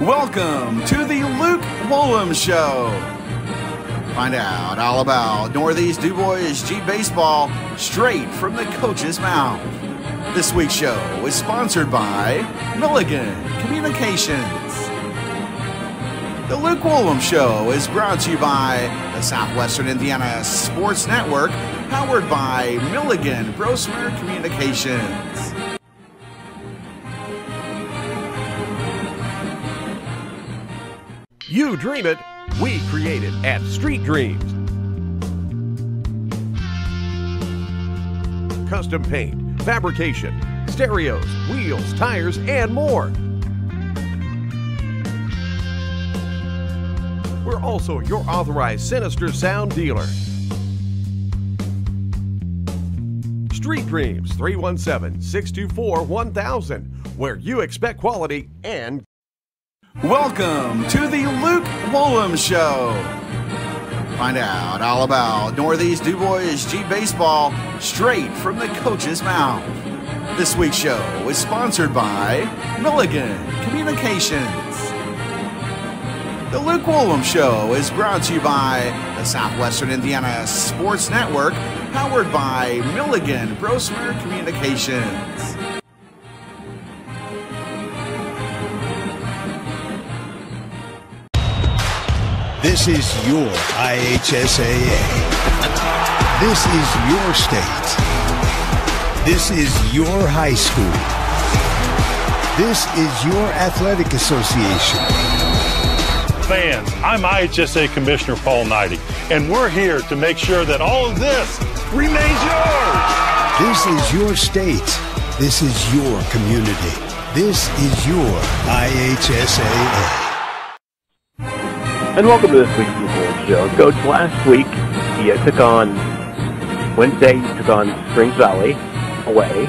Welcome to the Luke Woolems Show. Find out all about Northeast DuBois G Baseball straight from the coach's mouth. This week's show is sponsored by Milligan Communications. The Luke Woolems Show is brought to you by the Southwestern Indiana Sports Network, powered by Milligan Brosmer Communications. You dream it, we create it at Street Dreams. Custom paint, fabrication, stereos, wheels, tires, and more. We're also your authorized Sinister Sound dealer. Street Dreams, 317-624-1000, where you expect quality and welcome to the Luke Woolems Show. Find out all about Northeast DuBois G Baseball straight from the coach's mouth. This week's show is sponsored by Milligan Communications. The Luke Woolems Show is brought to you by the Southwestern Indiana Sports Network, powered by Milligan Brosmer Communications. This is your IHSAA. This is your state. This is your high school. This is your athletic association. Fans, I'm IHSA Commissioner Paul Knighty, and we're here to make sure that all of this remains yours. This is your state. This is your community. This is your IHSAA. And welcome to this week's Woolems Show. Coach, last week you took on, Wednesday you took on Springs Valley away.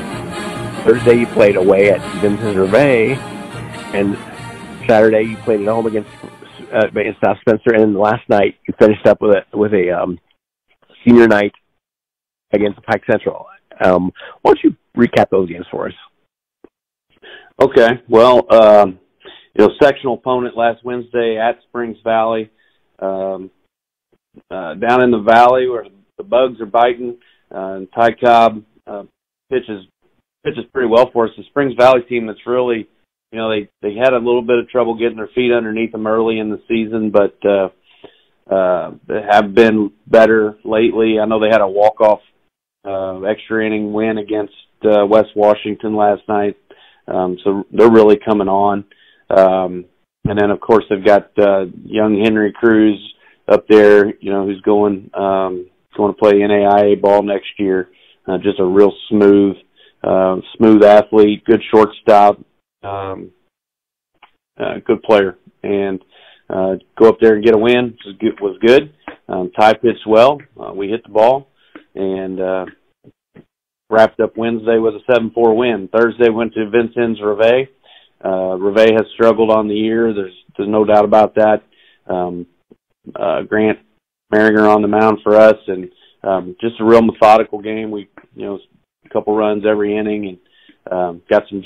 Thursday you played away at Vincent Gervais. And Saturday you played at home against South Spencer. And last night you finished up with a senior night against Pike Central. Why don't you recap those games for us? Okay. Well, sectional opponent last Wednesday at Springs Valley. Down in the valley where the bugs are biting, and Ty Cobb pitches pretty well for us. The Springs Valley team that's really, they had a little bit of trouble getting their feet underneath them early in the season, but they have been better lately. I know they had a walk-off extra inning win against West Washington last night, so they're really coming on. And then, of course, they've got young Henry Cruz up there, who's going to play NAIA ball next year. Just a real smooth athlete, good shortstop, good player. And go up there and get a win was good. Ty pitched well. We hit the ball and wrapped up Wednesday with a 7-4 win. Thursday went to Vincennes Gervais. Gervais has struggled on the year. There's no doubt about that. Grant Maringer on the mound for us, and just a real methodical game. We, a couple runs every inning, and got some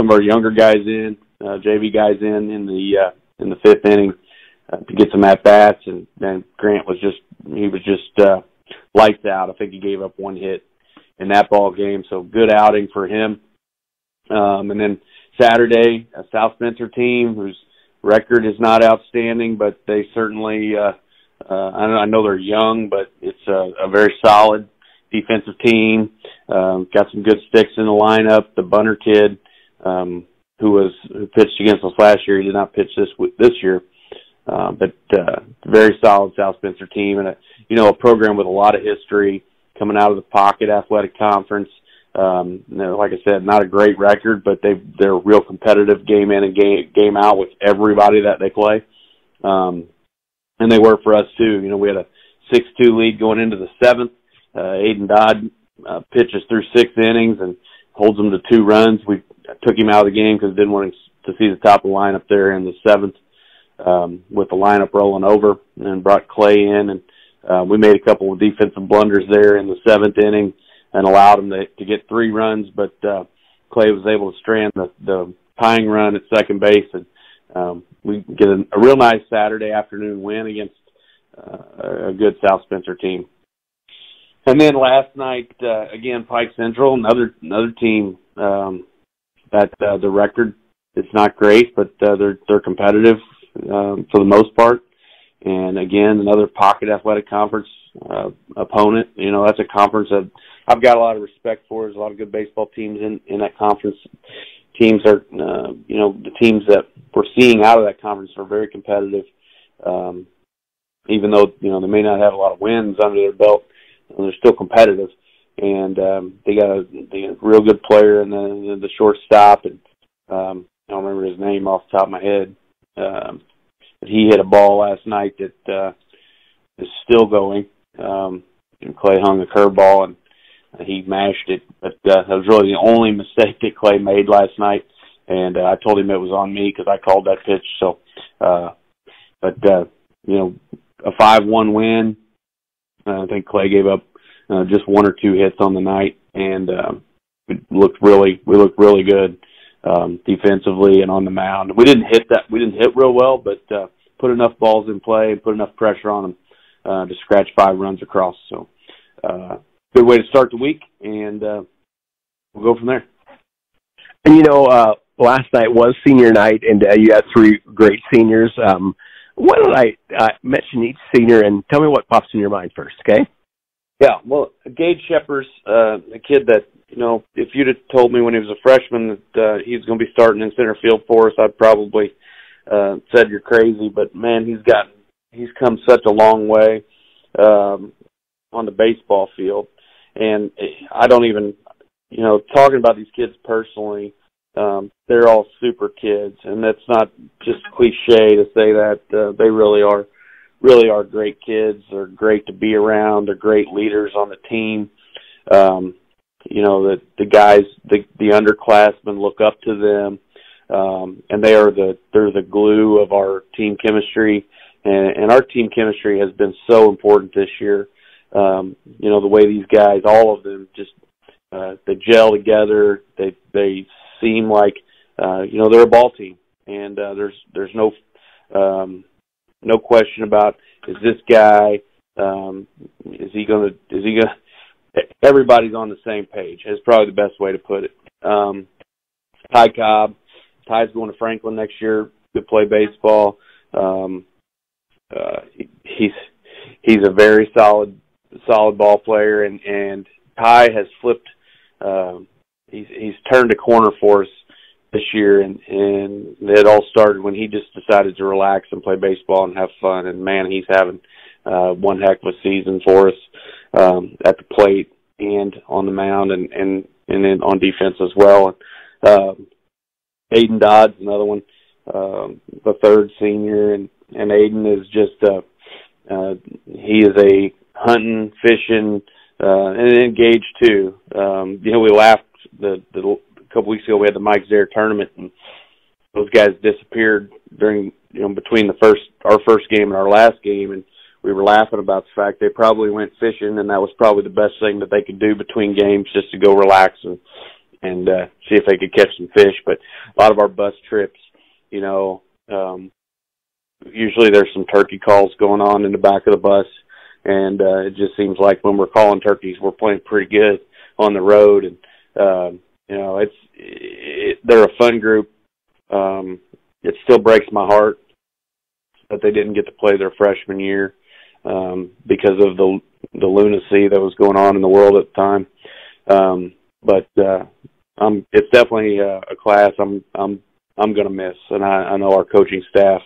of our younger guys in, JV guys in the fifth inning to get some at bats, and then Grant was just lights out. I think he gave up one hit in that ball game, so good outing for him. And then Saturday, a South Spencer team whose record is not outstanding, but they certainly, I know they're young, but it's a very solid defensive team. Got some good sticks in the lineup. The Bunner kid, who pitched against us last year, he did not pitch this year, but very solid South Spencer team, and a program with a lot of history coming out of the Pocket Athletic Conference. Like I said, not a great record, but they're real competitive game in and game out with everybody that they play. And they were for us too. We had a 6-2 lead going into the seventh. Aiden Dodd pitches through 6 innings and holds them to 2 runs. We took him out of the game because didn't want to see the top of the lineup there in the seventh with the lineup rolling over, and brought Clay in, and we made a couple of defensive blunders there in the 7th inning and allowed them to get 3 runs, but Clay was able to strand the tying run at second base and we get a real nice Saturday afternoon win against a good South Spencer team. And then last night, again, Pike Central, another team that the record is not great, but they're competitive for the most part. And again, another Pocket Athletic Conference opponent. You know, that's a conference that I've got a lot of respect for. There's a lot of good baseball teams in that conference. Teams are, the teams that we're seeing out of that conference are very competitive. Even though, they may not have a lot of wins under their belt, they're still competitive. And they got a real good player in the shortstop. And I don't remember his name off the top of my head. But he hit a ball last night that is still going. And Clay hung a curveball, and he mashed it. But that was really the only mistake that Clay made last night. And I told him it was on me because I called that pitch. So, a 5-1 win. I think Clay gave up just one or two hits on the night, and we looked really good defensively and on the mound. We didn't hit real well, but put enough balls in play and put enough pressure on them to scratch 5 runs across. So, good way to start the week, and we'll go from there. And last night was senior night, and you had 3 great seniors. Why don't I mention each senior and tell me what pops in your mind first, okay? Yeah, well, Gage Shepard's a kid that, if you'd have told me when he was a freshman that he was going to be starting in center field for us, I'd probably said you're crazy. But, man, he's come such a long way on the baseball field. And I don't even, talking about these kids personally, they're all super kids, and that's not just cliche to say that. They really are great kids. They're great to be around. They're great leaders on the team. The guys, the underclassmen look up to them, and they're the glue of our team chemistry. And our team chemistry has been so important this year. The way these guys, all of them, just they gel together. They seem like they're a ball team, and there's no question about is this guy is he gonna everybody's on the same page is probably the best way to put it. Ty Cobb, Ty's going to Franklin next year to play baseball. He's a very solid ball player, and Ty has flipped. He's turned a corner for us this year, and it all started when he just decided to relax and play baseball and have fun. And man, he's having one heck of a season for us at the plate and on the mound, and then on defense as well. Aiden Dodd's another one, the third senior, and Aiden is just he is a hunting, fishing, and engaged too. We laughed a couple weeks ago. We had the Mike Zaire tournament, and those guys disappeared during between our first game and our last game, and we were laughing about the fact they probably went fishing, and that was probably the best thing that they could do between games, just to go relax and see if they could catch some fish. But a lot of our bus trips, usually there's some turkey calls going on in the back of the bus, and it just seems like when we're calling turkeys, we're playing pretty good on the road. And they're a fun group. It still breaks my heart that they didn't get to play their freshman year because of the lunacy that was going on in the world at the time. But it's definitely a class I'm going to miss, and I know our coaching staff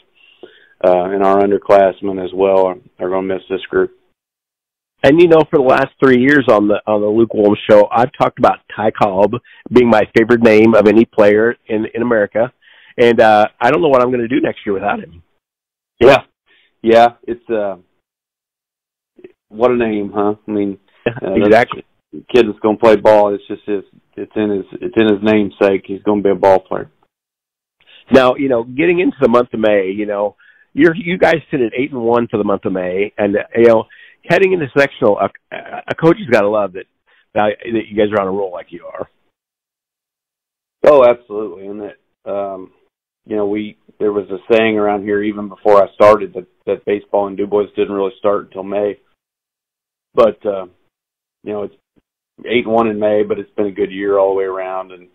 and our underclassmen as well are going to miss this group. And for the last 3 years on the Luke Woolems show, I've talked about Ty Cobb being my favorite name of any player in America, and I don't know what I'm going to do next year without him. Yeah, it's what a name, huh? I mean, exactly. Kid that's going to play ball. It's just it's in his namesake. He's going to be a ball player. Now, getting into the month of May, you guys sit at 8-1 for the month of May, and heading into sectional, a coach has got to love that you guys are on a roll like you are. Oh, absolutely, and that there was a saying around here even before I started that baseball in DuBois didn't really start until May. But, it's 8-1 in May, but it's been a good year all the way around. And,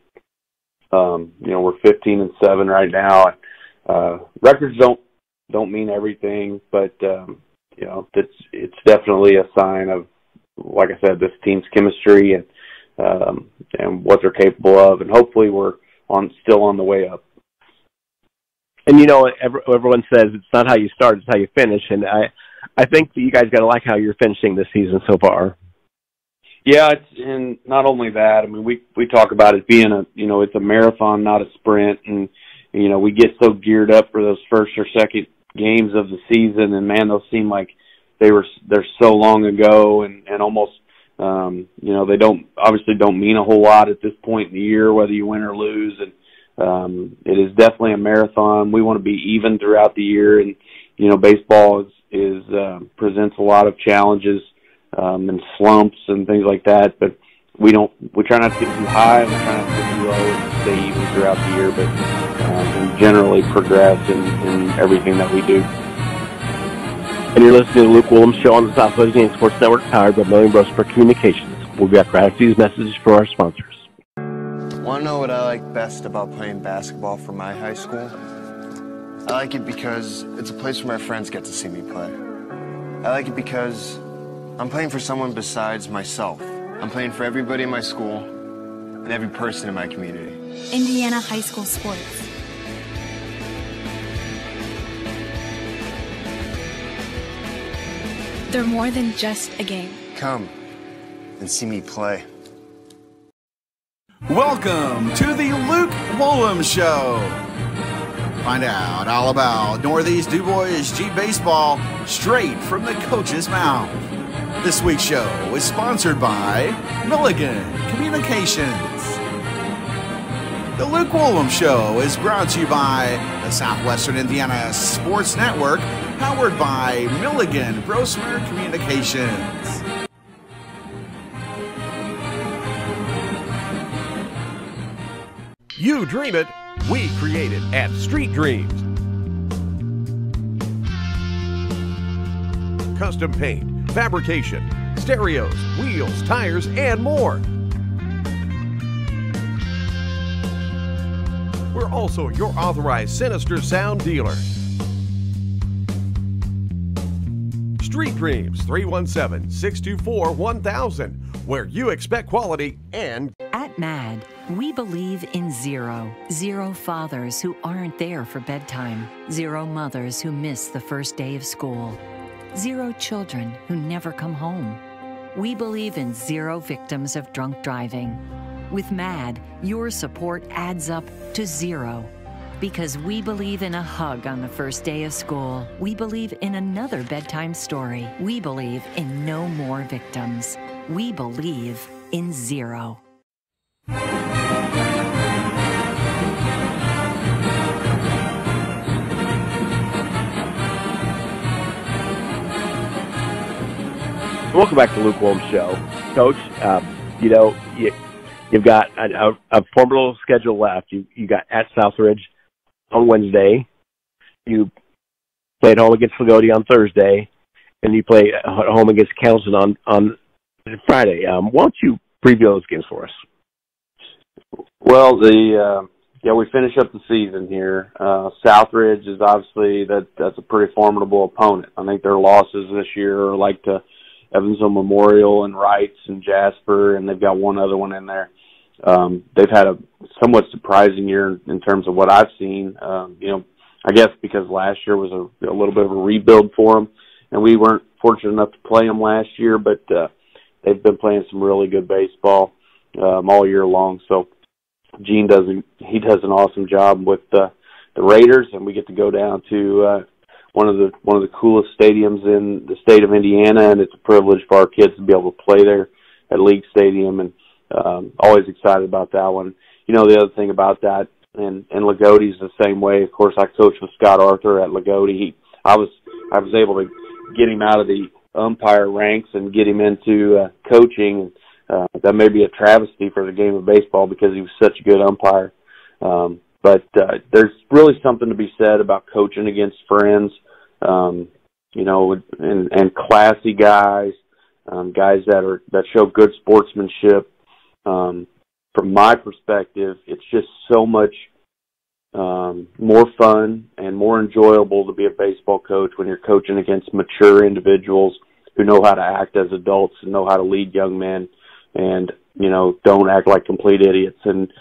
we're 15-7 right now. Records don't mean everything, but, it's definitely a sign of, like I said, this team's chemistry and what they're capable of. And hopefully we're still on the way up. And, everyone says it's not how you start, it's how you finish. And I think that you guys got to like how you're finishing this season so far. Yeah, and not only that, I mean, we talk about it being it's a marathon, not a sprint. And, we get so geared up for those first or second games of the season. And, man, those seem like they're so long ago and almost, they don't mean a whole lot at this point in the year, whether you win or lose. And, it is definitely a marathon. We want to be even throughout the year, and baseball presents a lot of challenges and slumps and things like that. But we try not to get too high, and we try not to get too low, and stay even throughout the year. But and generally progress in everything that we do. And you're listening to the Luke Woolems Show on the South Louisiana Sports Network, powered by Million for Communications. We'll be back right after these messages for our sponsors. Want to know what I like best about playing basketball for my high school? I like it because it's a place where my friends get to see me play. I like it because I'm playing for someone besides myself. I'm playing for everybody in my school and every person in my community. Indiana high school sports. They're more than just a game. Come and see me play. Welcome to the Luke Woolems Show. Find out all about Northeast DuBois G baseball straight from the coach's mouth. This week's show is sponsored by Milligan Communications. The Luke Woolems Show is brought to you by the Southwestern Indiana Sports Network, powered by Milligan Communications. You dream it, we create it at Street Dreams. Custom paint, fabrication, stereos, wheels, tires, and more. We're also your authorized Sinister Sound dealer. Street Dreams, 317-624-1000, where you expect quality and... At MAD, we believe in zero. Zero fathers who aren't there for bedtime. Zero mothers who miss the first day of school. Zero children who never come home. We believe in zero victims of drunk driving. With MAD, your support adds up to zero. Because we believe in a hug on the first day of school. We believe in another bedtime story. We believe in no more victims. We believe in zero. Welcome back to Luke Woolems Show. Coach, you've got a formidable schedule left. You got at Southridge on Wednesday. You play at home against Lagodi on Thursday, and you play at home against Townsend on Friday. Why don't you preview those games for us? Well, we finish up the season here. Southridge is obviously that's a pretty formidable opponent. I think their losses this year are like to Evansville Memorial and Wrights and Jasper, and they've got one other one in there. They've had a somewhat surprising year in terms of what I've seen. I guess because last year was a little bit of a rebuild for them, and we weren't fortunate enough to play them last year, but they've been playing some really good baseball all year long. So Gene does an awesome job with the Raiders, and we get to go down to one of the coolest stadiums in the state of Indiana, and it's a privilege for our kids to be able to play there at League Stadium, and always excited about that one. The other thing about that, and Lagodi's the same way. Of course, I coached with Scott Arthur at Lagodi. I was able to get him out of the umpire ranks and get him into coaching. That may be a travesty for the game of baseball because he was such a good umpire. But there's really something to be said about coaching against friends, you know, and classy guys, guys that show good sportsmanship. From my perspective, it's just so much more fun and more enjoyable to be a baseball coach when you're coaching against mature individuals who know how to act as adults and know how to lead young men, and, you know, don't act like complete idiots. And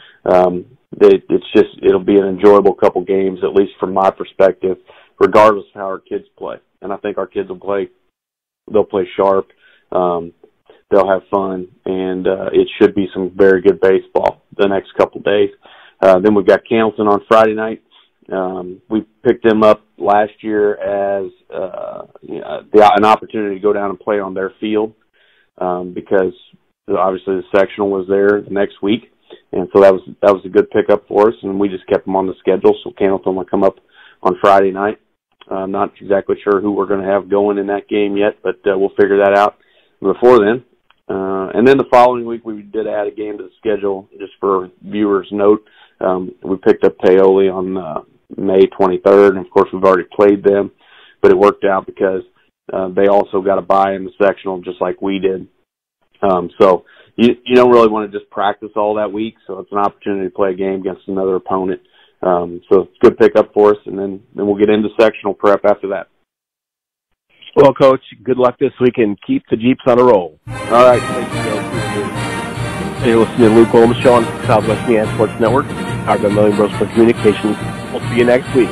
it'll be an enjoyable couple games, at least from my perspective, regardless of how our kids play. And I think our kids they'll play sharp. They'll have fun, and it should be some very good baseball the next couple days. Then we've got Candleton on Friday night. We picked them up last year as an opportunity to go down and play on their field, because obviously the sectional was there the next week, and so that was a good pickup for us, and we just kept them on the schedule. So Candleton will come up on Friday night. I'm not exactly sure who we're going to have going in that game yet, but we'll figure that out before then. And then the following week, we did add a game to the schedule just for viewers' note. We picked up Paoli on May 23rd, and of course we've already played them, but it worked out because they also got a bye in the sectional just like we did. So you don't really want to just practice all that week, so it's an opportunity to play a game against another opponent. So it's a good pickup for us, and then we'll get into sectional prep after that. Well, Coach, good luck this week, and keep the Jeeps on a roll. All right, thank you, Joe. You're listening to the Luke Woolems Show on Southwest Indiana Sports Network, powered by Million Bros for Communications. We'll see you next week.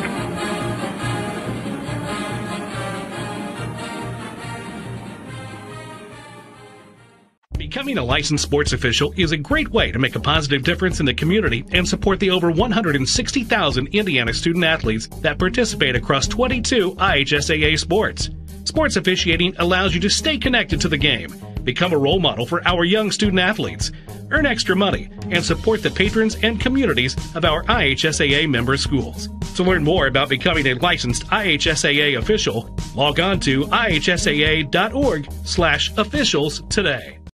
Becoming a licensed sports official is a great way to make a positive difference in the community and support the over 160,000 Indiana student athletes that participate across 22 IHSAA sports. Sports officiating allows you to stay connected to the game, become a role model for our young student athletes, earn extra money, and support the patrons and communities of our IHSAA member schools. To learn more about becoming a licensed IHSAA official, log on to ihsaa.org/officials today.